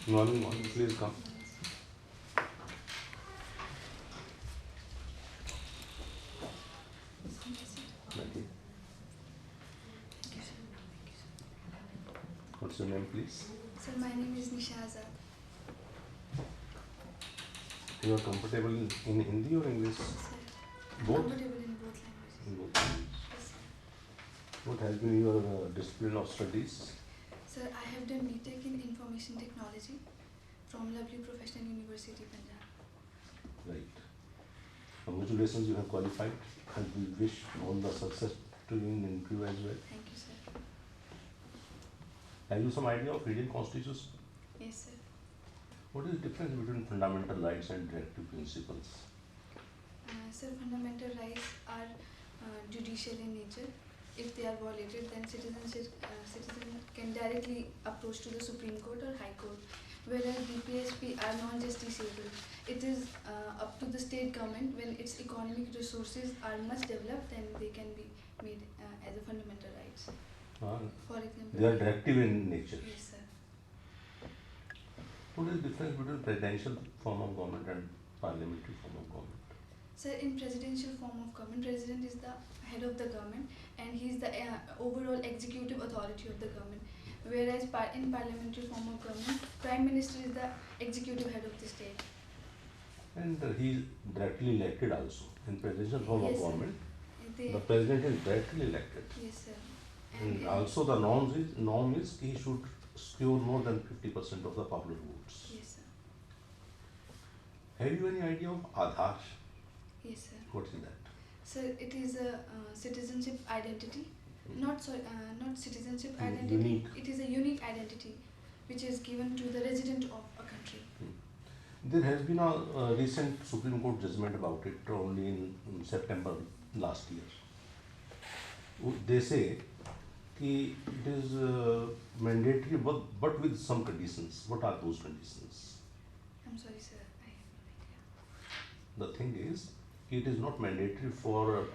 Morning, morning, please come. Thank you. What's your name, please? Sir, my name is NISHA AZAD. You are comfortable in Hindi or English? Sir, Both? comfortable in both languages. In both languages. Yes, sir. What has been your discipline of studies? Sir, I have done BTech in Information Technology from Lovely Professional University, Punjab. Right. Congratulations, you have qualified, and we wish all the success to you in the interview as well. Thank you, sir. Have you some idea of Indian Constitution? Yes, sir. What is the difference between fundamental rights and directive principles? Sir, fundamental rights are judicial in nature. If they are violated, then citizen can directly approach to the Supreme Court or High Court. Whereas DPSP are non-justiciable. It is up to the state government when its economic resources are much developed, then they can be made as a fundamental rights. For example, They are directive in nature. yes, sir. What is the difference between presidential form of government and parliamentary form of government? Sir, in presidential form of government, president is the head of the government and he is the overall executive authority of the government. Whereas in parliamentary form of government, prime minister is the executive head of the state. And he is directly elected also. In presidential form Yes, of sir. government, They, the president is directly elected. yes, sir. And in- also the norm is he should secure more than 50% of the popular votes. yes, sir. Have you any idea of Aadhaar? Yes, sir. What is that? Sir, it is a citizenship identity. Not citizenship Mm, identity. unique. It is a unique identity which is given to the resident of a country. There has been a recent Supreme Court judgment about it only in September last year. They say कि it is mandatory but with some conditions. What are those conditions? I'm sorry, sir. I have no idea. The thing is, it is not mandatory for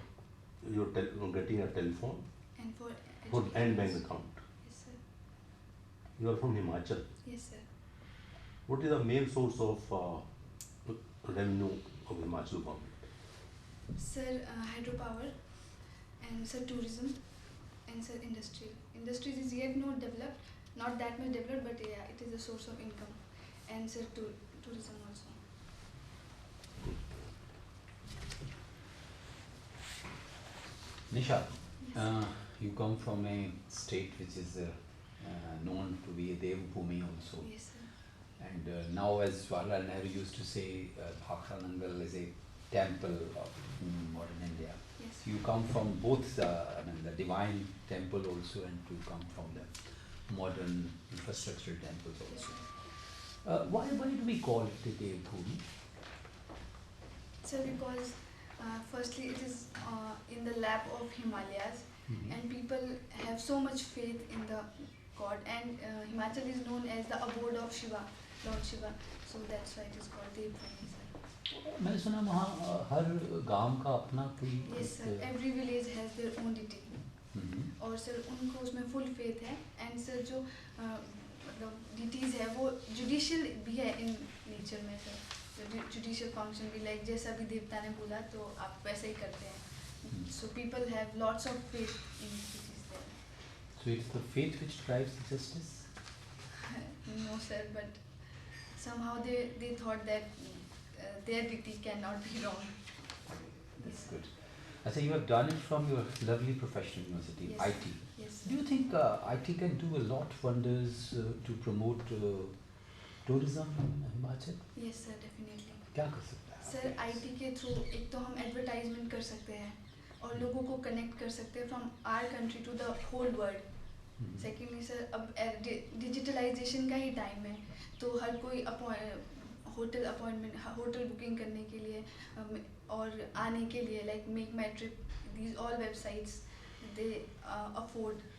your getting a telephone And for and bank HPAS. account. Yes, sir. You are from Himachal. Yes, sir. What is the main source of revenue of Himachal government? Sir, hydropower and sir tourism and sir industrial. Industries is yet not developed, not that much developed, but yeah, it is a source of income. And sir tourism also. Nisha, Yes. you come from a state which is known to be a Devbhumi also. Yes, sir. And now, as Jawaharlal Nehru used to say, Bhakra Nangal is a temple of modern India. Yes. So you come from both the divine temple also, and you come from the modern infrastructure temples also. Why do we call it a Devbhumi? Sir, because firstly it is in the lap of Himalayas, and people have so much faith in the god, and Himachal is known as the abode of Shiva, Lord Shiva, so that's why it is called Devbhumi, sir. मैंने सुना वहाँ हर गांव का अपना कोई Yes, sir. Every village has their own deity. और sir उनको उसमें फुल फेथ है, एंड सर जो मतलब डिटीज़ है वो जुडिशियल भी है इन नेचर में सर. जुडिशियल फंक्शन भी लाइक जैसा भी देवता ने बोला तो आप वैसे ही करते हैं. So people have lots of faith in deities there. So it's the faith which drives the justice? No sir, but somehow they thought that their deity cannot be wrong. That's good. I say you have done it from your lovely professional university, Yes. IT. Yes. Do you think IT can do a lot wonders to promote tourism in Himachal? Yes sir, definitely. क्या कर सकता है? Sir IT के through एक तो हम advertisement कर सकते हैं और लोगों को कनेक्ट कर सकते हैं from our country to the whole world. Secondly sir अब डिजिटलाइजेशन का ही टाइम है, तो हर कोई होटल बुकिंग करने के लिए और आने के लिए like make my trip, these all websites they afford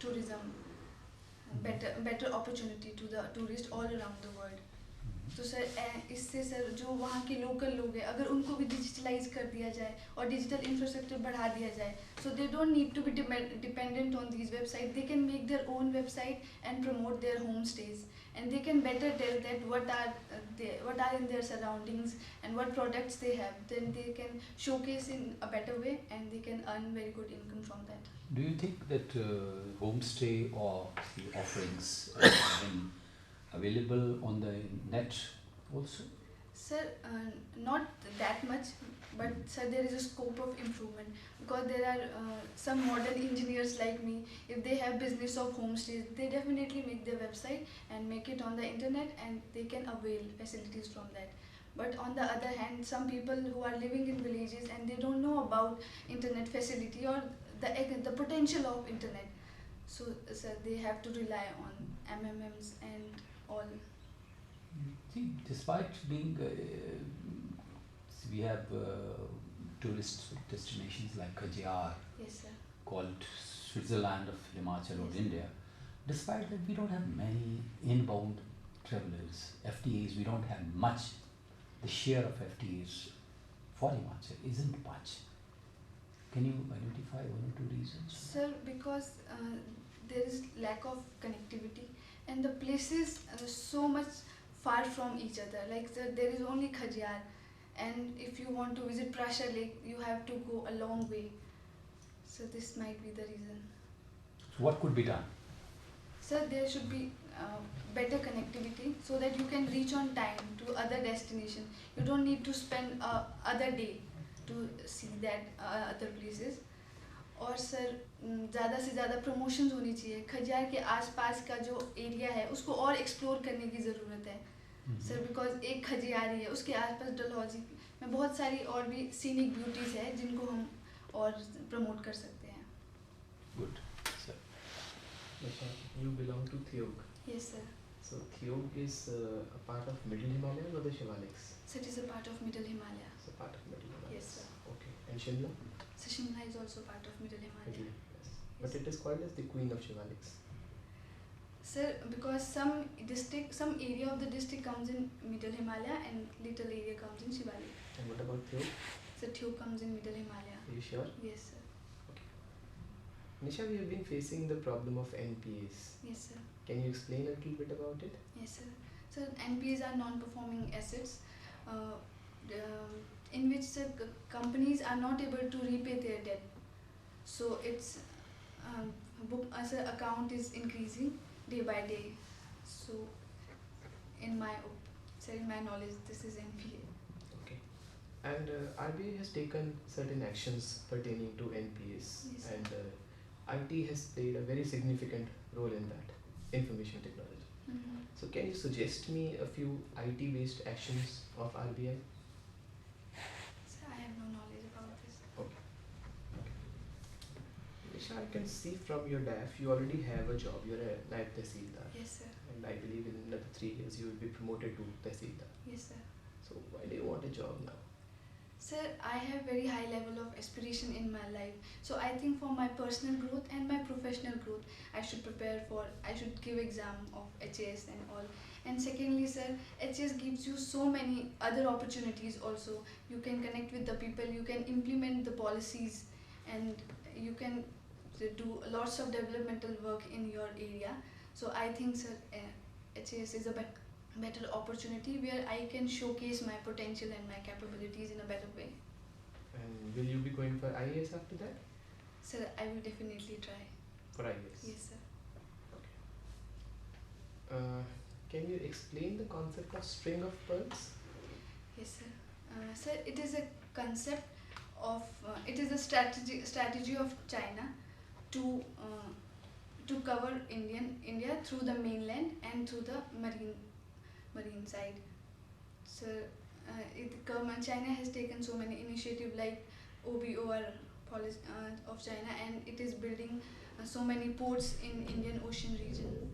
tourism, better opportunity to the tourists all around the world. तो सर इससे सर जो वहाँ के लोकल लोग हैं अगर उनको भी डिजिटलाइज कर दिया जाए और डिजिटल इंफ्रास्ट्रक्चर बढ़ा दिया जाए, so they don't need to be dependent on these website, they can make their own website and promote their home stays, and they can better tell that what are in their surroundings and what products they have. Then they can showcase in a better way and they can earn very good income from that. Do you think that homestay or the offerings have been available on the net also? Sir, not that much, but sir, there is a scope of improvement because there are some modern engineers like me. If they have business of homestays, they definitely make their website and make it on the internet, and they can avail facilities from that. But on the other hand, some people who are living in villages and they don't know about internet facility or the potential of internet, so sir, they have to rely on MMMs and all. See, despite being, we have tourist destinations like Kajiyar, Yes, sir. called Switzerland of Himachal or Yes. India. Despite that, we don't have many inbound travelers, FTAs. We don't have much. The share of FTAs for Himachal isn't much. Can you identify one or two reasons? Sir, because there is lack of connectivity and the places are so much far from each other. Like sir, there is only Khajiar, and if you want to visit Prasha Lake, you have to go a long way. So this might be the reason. So what could be done? Sir, there should be better connectivity so that you can reach on time to other destination. You don't need to spend other day to see that other places. और sir ज़्यादा से ज़्यादा promotions होनी चाहिए. खजियार के आसपास का जो एरिया है उसको और एक्सप्लोर करने की ज़रूरत है सर, बिकॉज एक खजियार ही है, उसके आसपास डलहौजी में बहुत सारी और भी सीनिक ब्यूटीज़ है जिनको हम और प्रमोट कर सकते हैं. Good. Sir. Nisha, you belong to Theog. Yes sir. So Theog is a part of Middle Himalayas or the Shivaliks? So it is a part of Middle Himalaya. It's a part of Middle Himalayas. Yes sir. Okay. And Shimla? So Shimla is also part of Middle Himalaya. Middle Himalayas. But it is called as the Queen of Shivaliks. Sir, because some area of the district comes in Middle Himalaya and little area comes in Shivalik. And what about Theog? So Theog comes in Middle Himalaya. Are you sure? Yes sir. Nisha, we have been facing the problem of NPAs. Yes sir. Can you explain a little bit about it? Yes sir. So NPAs are non-performing assets in which the companies are not able to repay their debt. So its book as an account is increasing day by day. So in my knowledge, this is NPA. Okay. And RBI has taken certain actions pertaining to NPAs. Yes. And IT has played a very significant role in that, information technology. So can you suggest me a few IT-based actions of RBI? So I have no knowledge about this. Nisha, I can see from your DAF you already have a job. You're a Naib Tehsildar. Yes sir. And I believe in another 3 years you will be promoted to Tehsildar. Yes sir. So why do you want a job now? Sir, I have very high level of aspiration in my life. So I think for my personal growth and my professional growth, I should give exam of HAS and all. And secondly, sir, HAS gives you so many other opportunities also. You can connect with the people, you can implement the policies, and you can do lots of developmental work in your area. So I think, sir, HAS is a better opportunity where I can showcase my potential and my capabilities in a better way. And will you be going for IAS after that? Sir, I will definitely try. For IAS? Yes, sir. Can you explain the concept of string of pearls? Yes, sir. Sir, it is a concept of, it is a strategy of China to cover India through the mainland and through the marine side. So China has taken so many initiatives like OBOR policy of China, and it is building so many ports in Indian Ocean region.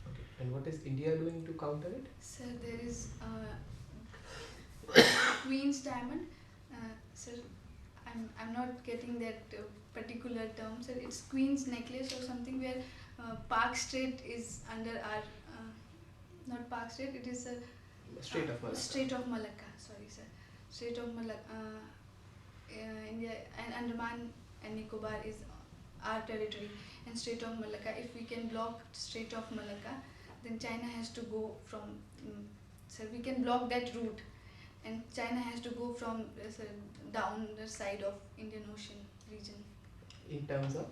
Okay. And what is India doing to counter it? Sir, there is Queen's Diamond. Sir, I'm not getting that particular term. Sir, it's Queen's Necklace or something where Park Strait is under our Not Park State, it is a Strait of Malacca. Strait of Malacca, sorry sir. Strait of Malacca, India and Andaman and Nicobar is our territory, and Strait of Malacca, if we can block Strait of Malacca, then China has to go from, so we can block that route, and China has to go from down the side of Indian Ocean region. In terms of?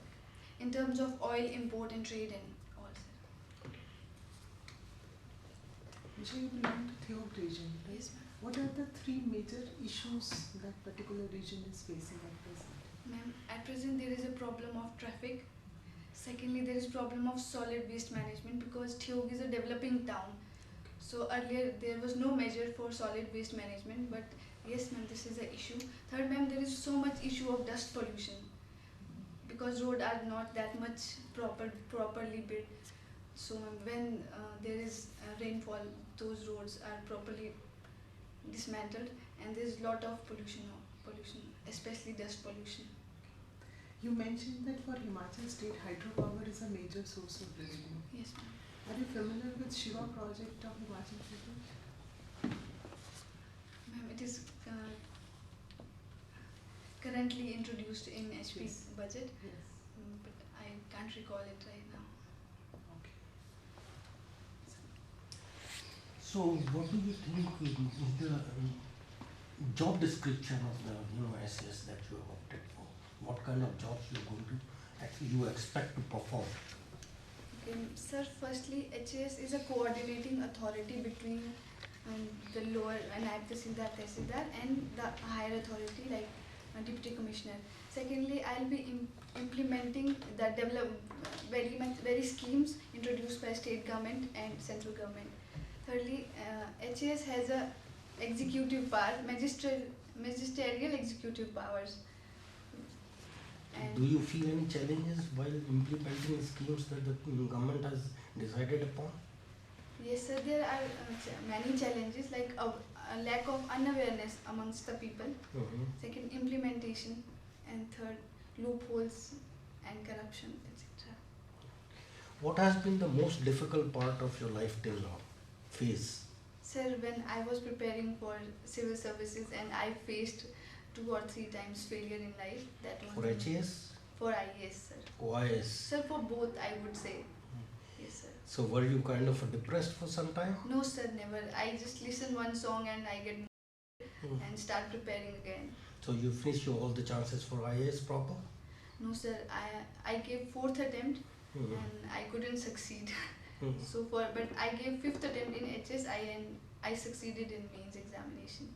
In terms of oil import and trade and all, sir. Vijay, you belong to Theog region, right? Yes, ma'am. What are the three major issues that particular region is facing at present? Ma'am, at present there is a problem of traffic. Secondly, there is problem of solid waste management because Theog is a developing town. So earlier there was no measure for solid waste management, but yes ma'am, this is an issue. Third ma'am, there is so much issue of dust pollution because roads are not that much properly built. So ma'am, when there is rainfall, those roads are properly dismantled, and there is lot of pollution, especially dust pollution. You mentioned that for Himachal state, hydropower is a major source of revenue. Yes ma'am. Are you familiar with Shiva project of Himachal Pradesh? Ma'am, it is currently introduced in HP Yes. budget, Yes. but I can't recall it right now. Okay. So, what do you think is the job description of the SS that you have opted for? What kind of jobs you are going to you expect to perform? Okay, sir, firstly, HAS is a coordinating authority between the lower TEHSILDAR and the higher authority like Deputy Commissioner. Secondly, I'll be implementing the very schemes introduced by state government and central government. Thirdly, HAS has a executive power, magisterial executive powers. And Do you feel any challenges while implementing schemes that the government has decided upon? yes, sir, there are many challenges like a lack of unawareness amongst the people. Second, implementation, and third, loopholes and corruption, etc. What has been the most difficult part of your life till now? Phase? Sir, when I was preparing for civil services and I faced 2 or 3 times failure in life, that was For HAS? for IAS, sir. OIS? Sir, for both, I would say. Yes, sir. So were you kind of depressed for some time? No, sir, never. I just listen one song and I get and start preparing again. So you finished all the chances for IAS proper? No, sir. I gave 4th attempt and I couldn't succeed. But I gave 5th attempt in HSI and I succeeded in mains examination.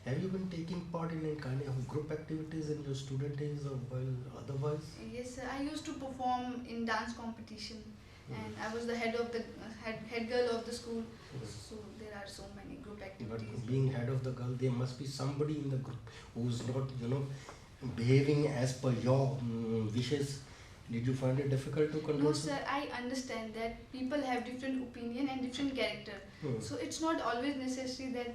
Have you been taking part in any kind of group activities in your student days or while otherwise? Yes, sir. I used to perform in dance competition, and I was the head girl of the school. So there are so many group activities. But being head of the girl, there must be somebody in the group who's not, behaving as per your wishes. Did you find it difficult to control? No, sir. I understand that people have different opinion and different character. So it's not always necessary that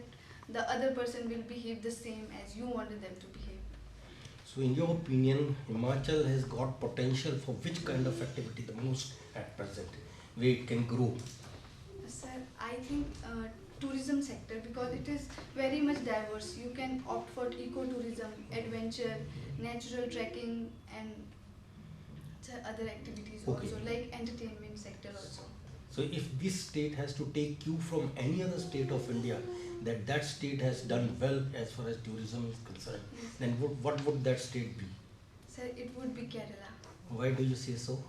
the other person will behave the same as you wanted them to behave. So in your opinion, Himachal has got potential for which kind of activity the most at present, where it can grow? Sir, I think tourism sector, because it is very much diverse. You can opt for ecotourism, adventure, natural trekking, and other activities also, like entertainment sector also. So if this state has to take you from any other state of India, that state has done well as far as tourism is concerned, then what would that state be? Sir, it would be Kerala. Why do you say so?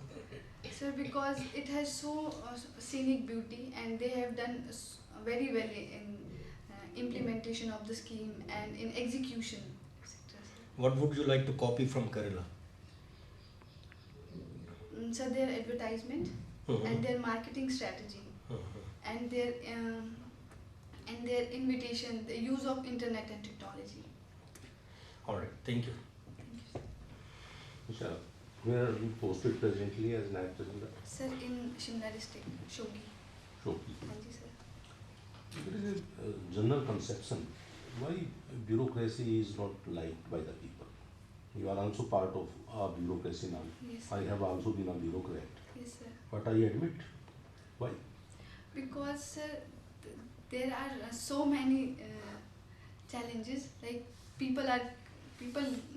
Sir, because it has so scenic beauty and they have done very well in implementation of the scheme and in execution, etc. What would you like to copy from Kerala? So their advertisement and their marketing strategy and their invitation, the use of internet and technology. All right, thank you. NISHA, where are you posted presently as Naib President? Sir, in Shimla district, Shogi. Shoki. Thank you, sir. There is a general conception why bureaucracy is not liked by the people. You are also part of a bureaucracy now. Yes, I have also been a bureaucrat. yes, sir. But I admit, why? Because there are so many challenges. Like people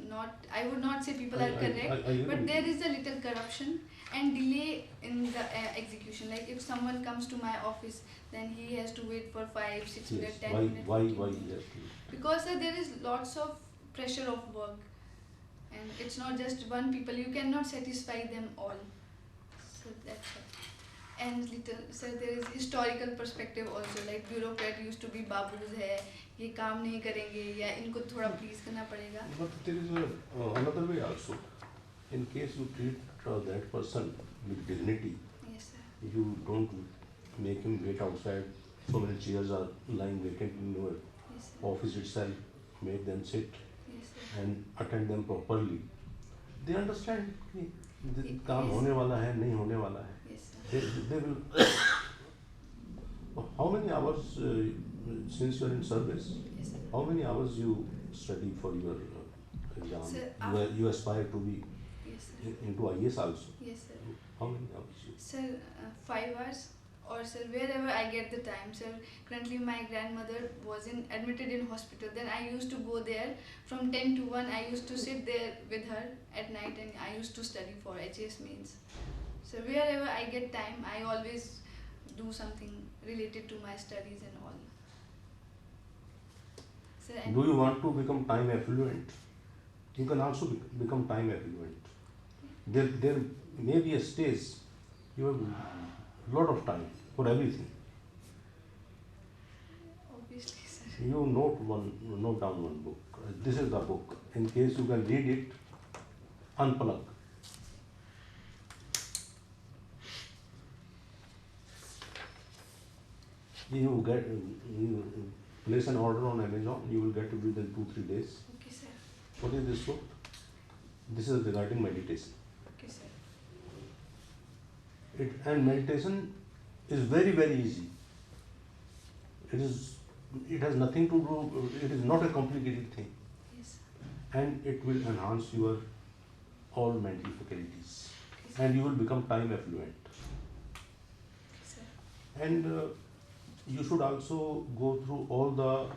not, I would not say people are correct, but there is a little corruption and delay in the execution. Like if someone comes to my office, then he has to wait for 5, 6 minutes, 10 minutes. Why 15 he minutes. has to? Because there is lots of pressure of work, and it's not just one people. You cannot satisfy them all. So that's why. And little, so there is historical perspective also. Like bureaucrat used to be babus है, ये काम नहीं करेंगे या इनको थोड़ा please करना पड़ेगा. But there is another way also. In case you treat that person with dignity, Yes, sir. you don't make him wait outside. So many chairs are lying vacant in your Yes, sir. office itself. Make them sit Yes, sir. and attend them properly. They understand कि काम होने वाला है, नहीं होने वाला है. Yes, sir. They will. How many hours since you are in service? Yes, sir. How many hours you study for your exam? Sir, You aspire to be Yes, sir. into IAS also. Yes, sir. How many hours you? Sir, 5 hours, or sir, wherever I get the time. Sir, currently my grandmother was admitted in hospital. Then I used to go there from 10 to 1. I used to sit there with her at night, and I used to study for HAS mains. So wherever I get time, I always do something related to my studies and all. Sir, and Do you want to become time affluent? You can also become time affluent. There may be a stage you have a lot of time for everything. obviously, sir. You note down one book. This is the book. In case you can read it, unplug. You place an order on Amazon, you will get it within 2-3 days. Okay, sir. What is this book? This is regarding meditation. Okay, sir. And meditation is very, very easy. It has nothing to do, it is not a complicated thing. Yes, sir. And it will enhance your all mental faculties. Okay, sir. And you will become time affluent. Okay, sir. And you should also go through all the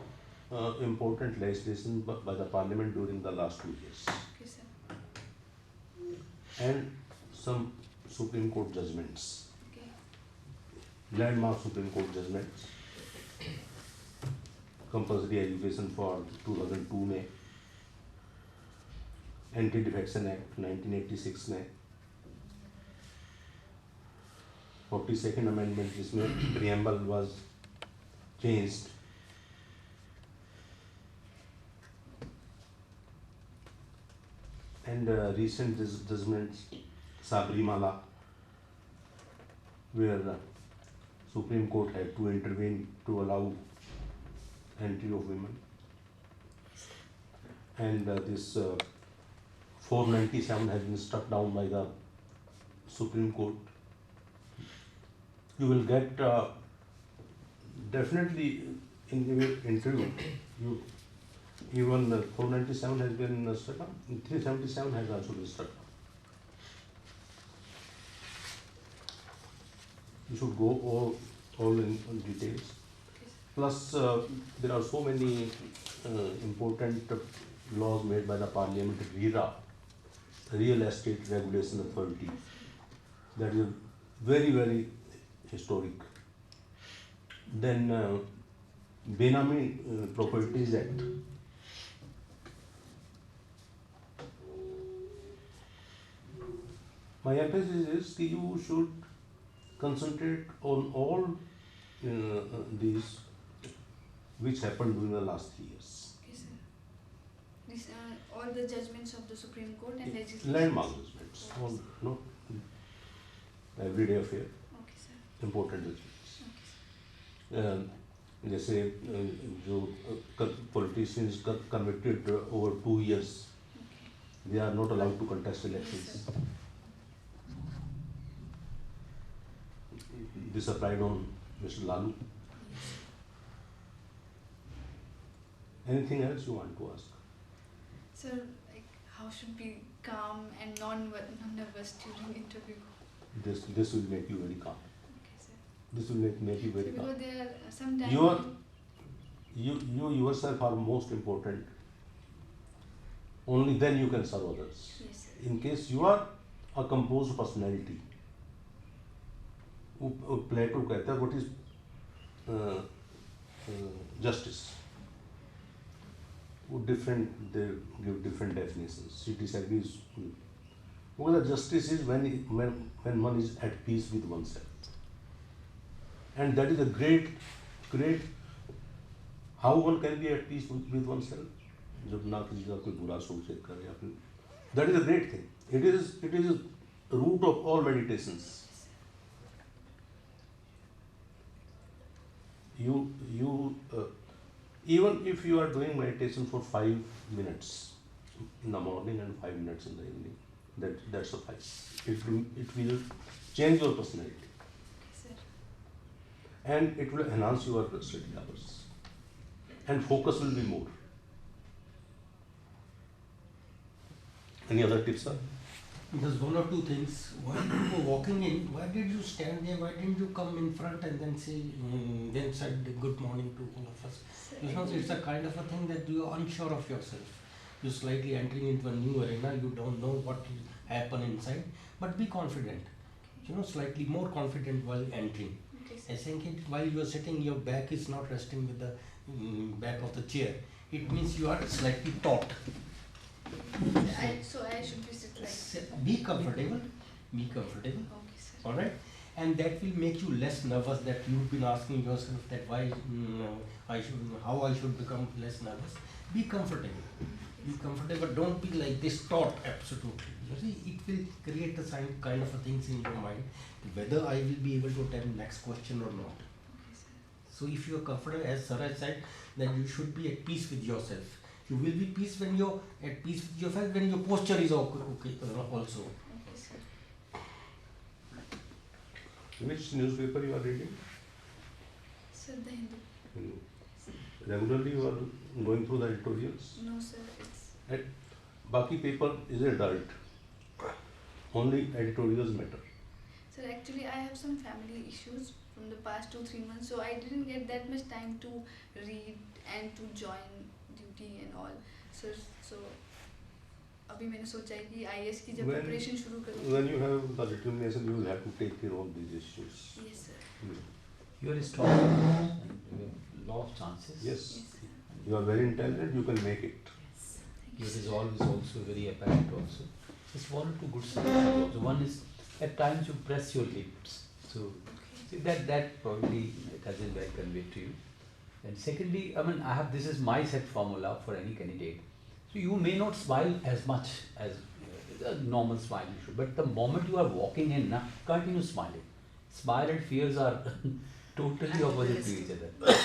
important legislation by the Parliament during the last 2 years. Okay, sir. And some Supreme Court judgments, Okay. landmark Supreme Court judgments. Compulsory education for 2002 में, Anti-Defection Act 1986 में, 42nd Amendment जिसमें preamble was changed, and recent judgments, Sabrimala, where the Supreme Court had to intervene to allow entry of women, and this 497 has been struck down by the Supreme Court. You will get definitely in your interview, even 497 has been struck down, 377 has also been struck down. You should go all in details. Plus, there are so many important laws made by the Parliamentary Real Estate Regulation Authority. That is very, very historic. Then, Benami Properties Act. My emphasis is that you should concentrate on all these which happened during the last 3 years. Okay, sir. This, all the judgments of the Supreme Court and legislation. Landmark judgments, all, no, everyday affair, Okay, sir. important judgments. Okay, sir. जैसे जो politicians convicted over 2 years, Okay. they are not allowed to contest elections. Yes, sir. This applied on Mr. Lalu. Yes. Anything else you want to ask? Sir, like, how should be calm and non-nervous during interview? This will make you very calm. Okay, sir. This will make you very calm. Because there are sometimes. You yourself are most important. Only then you can serve others. Yes, sir. In case you are a composed personality, Plato कहता है what is justice. They give different definitions. She disagrees. Well, justice is when one is at peace with oneself, and that is a great. How one can be at peace with oneself? जब ना किसी का कोई बुरा सोचे करे या फिर, that is a great thing. It is root of all meditations. Even if you are doing meditation for 5 minutes in the morning and 5 minutes in the evening, that suffices. It will change your personality, Yes, sir. and it will enhance your study hours, and focus will be more. Any other tips, sir? There's one or two things. While you were walking in, why did you stand there? Why didn't you come in front and then say, then said good morning to all of us? You know, it's a kind of a thing that you are unsure of yourself. You're slightly entering into a new arena. You don't know what will happen inside, but be confident. You know, slightly more confident while entering. Okay, sir. I think while you are sitting, your back is not resting with the back of the chair. It means you are slightly taut. So I should be sit like. Be comfortable. Be comfortable. Okay, sir. All right, and that will make you less nervous. That you've been asking yourself that why how I should become less nervous. Be comfortable. Be comfortable. Don't be like this taut. Absolutely. You see, it will create the same kind of a things in your mind whether I will be able to attempt next question or not. Okay, sir. So if you are comfortable, as Sarah said, then you should be at peace with yourself. You will be peace when you're at peace with yourself, when your posture is okay also. Okay, sir. Which newspaper you are reading? Sir, the Hindu. Regularly you are going through the editorials? No, sir. It's. At Baki paper is a dirt. Only editorials matter. Sir, actually, I have some family issues from the past 2-3 months, so I didn't get that much time to read and to join duty and all. Sir, so अभी मैंने सोचा है कि IAS की जब preparation शुरू करूँ. When you have the determination, you will have to take care of these issues. Yes, sir. You are strong and you have lot of chances. Yes. Yes, sir. You are very intelligent, you can make it. Yes. Thank Your you, sir. resolve is also very apparent also. Just one or two good signs. One is at times you press your lips. So see, that probably it has been well conveyed to you. And secondly, I mean, this is my set formula for any candidate. So you may not smile as much as a normal smile you should, but the moment you are walking in, continue smiling. Smile and fears are totally opposite to each other.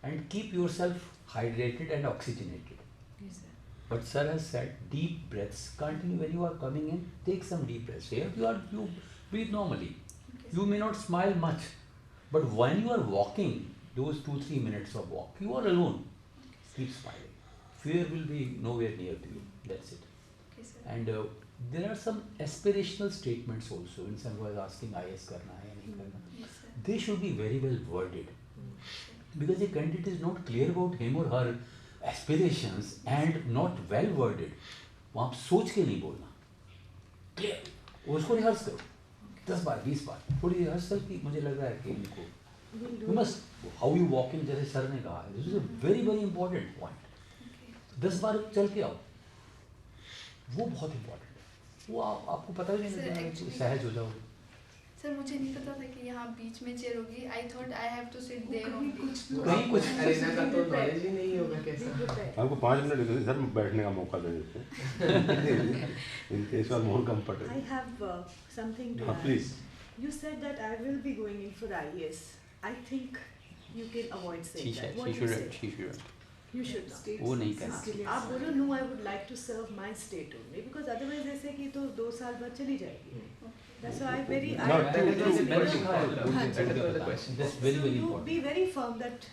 And keep yourself hydrated and oxygenated. Yes, sir. But sir has said deep breaths. Continue when you are coming in, take some deep breaths. Here you breathe normally. Okay, You may not smile much, but when you are walking, those 2-3 minutes of walk, you are alone. Keep smiling. Fear will be nowhere near to you. That's it. Okay, sir. And there are some aspirational statements also. When someone was asking IAS karna hai, nahi karna. Yes, sir. They should be very well worded. Because a candidate is not clear about him or her aspirations and not well worded, वो आप सोच के नहीं बोलना, clear, उसको rehearse करो, 10 बार 20 बार, थोड़ी rehearsal की मुझे लग रहा है कि इनको, you must, how you walk in जैसे सर ने कहा, this is a very very important point, Okay. 10 बार चल के आओ, वो बहुत important है, वो आपको पता ही नहीं Sir, लगेगा, actually- सहज हो जाओगे. सर मुझे नहीं पता था कि यहाँ बीच में चेयर होगी. I thought I have to sit there only. कहीं कुछ अरेना का तो नॉलेज ही नहीं होगा कैसा. आपको 5 मिनट देते सर बैठने का मौका दे देते हैं. In case you are more comfortable. I have something to add. Please. You said that I will be going in for IAS. I think you can avoid saying that. What do you say? You should not. वो नहीं करना. आप बोलो no, I would like to serve my state only because otherwise ऐसे कि तो 2 साल बाद चली जाएगी. That's why Not I true, true. मैंने सिखाया है, that's very very you important. be very firm that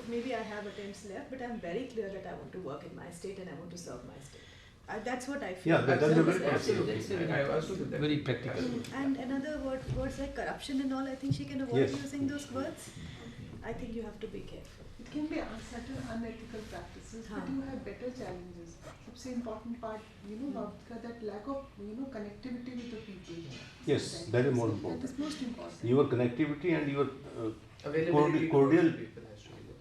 maybe I have attempts left, but I'm very clear that I want to work in my state and I want to serve my state. That's what I feel. Yeah, that's a very Absolutely. practical. I also do that. Very practical. And another words like corruption and all, I think she can avoid Yes. using those words. I think you have to be careful. It can be certain unethical practices, but हाँ. you have better challenges. सबसे important part, Bhavika, that lack of connectivity with the people. Yes, that is more That important. is most important. Your connectivity and your Availability to cordial, work with people has to be there.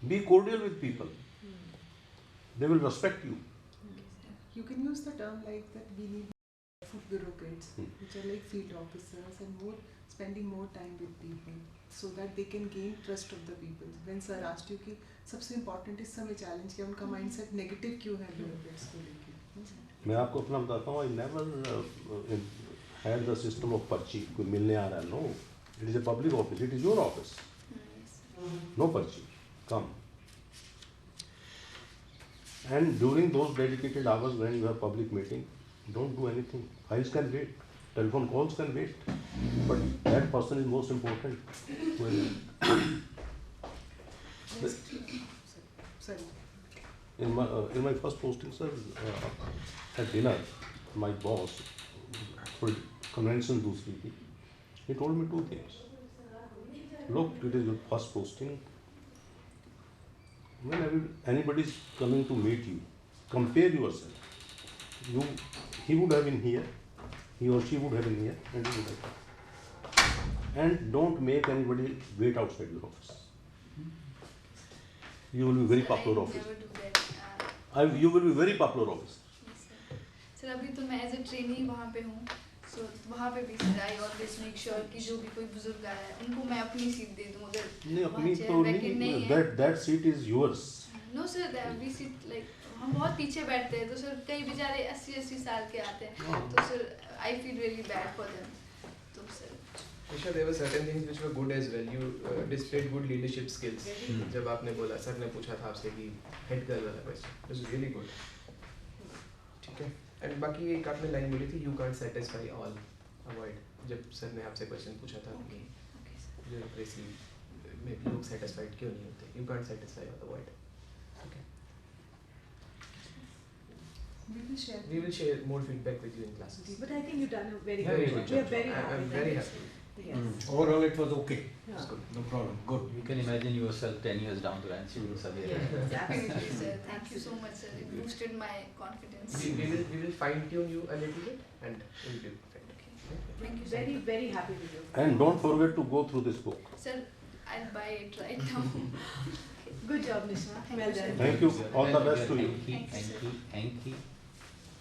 be cordial with people. They will respect you. You can use the term like that we need food bureaucrats, which are like field officers and spending more time with people so that they can gain trust of the people. When sir asked you कि सबसे important इस समय challenge क्या उनका mindset negative क्यों है bureaucrats को लेके? मैं आपको अपना बताता हूँ. I never had the system of पर्ची. कोई मिलने आ रहा है. No, it is a public office. It is your office. No पर्ची. Come. And during those dedicated hours when you have public meeting, don't do anything. Files can wait. Telephone calls can wait. But that person is most important. Sorry. In my first posting, sir, at dinner, my boss, for convention दूसरी थी, he told me two things. Look, it is your first posting. When anybody is coming to meet you, compare yourself. He would have been here, he or she would have been here, and you would have come. And don't make anybody wait outside your office. You will be very popular office. I never do that. You will be very popular officer. Sir अभी तो मैं as a trainee वहाँ पे हूँ, सो वहाँ पे भी sir I always make sure कि जो भी कोई बुजुर्ग आया है उनको मैं अपनी सीट दे दूँ अगर नहीं अपनी वहाँ तो chair vacant नहीं. है. That seat is yours. No sir we seat like हम बहुत पीछे बैठते हैं तो सर कई बेचारे 80-80 साल के आते हैं तो sir I feel really bad for them. तो sir Nisha, there were certain things which were good as well. You displayed good leadership skills. जब आपने बोला सर ने पूछा था आपसे कि head girl वाला question, it was really good. ठीक है. And बाकी एक आपने line बोली थी you can't satisfy all, avoid. जब सर ने आपसे question पूछा था कि bureaucracy में लोग satisfied क्यों नहीं होते? You can't satisfy all, avoid. Okay. We will share more feedback with you in classes. But I think you've done a very Very good good job. We are job. very happy. I'm very happy. Yes. Overall, it was okay. Yeah. It's good. No problem. Good. You can imagine yourself 10 years down the line sitting somewhere. Absolutely, sir. Thank you so much, sir. It boosted my confidence. We will fine tune you a little bit and it will be perfect. Okay. Thank you, Very, sir. very happy with you. And don't forget to go through this book. Sir, I'll buy it right now. Good job, Nisha. Thank Well you, sir. done. Thank you. All the best to you. Thank you.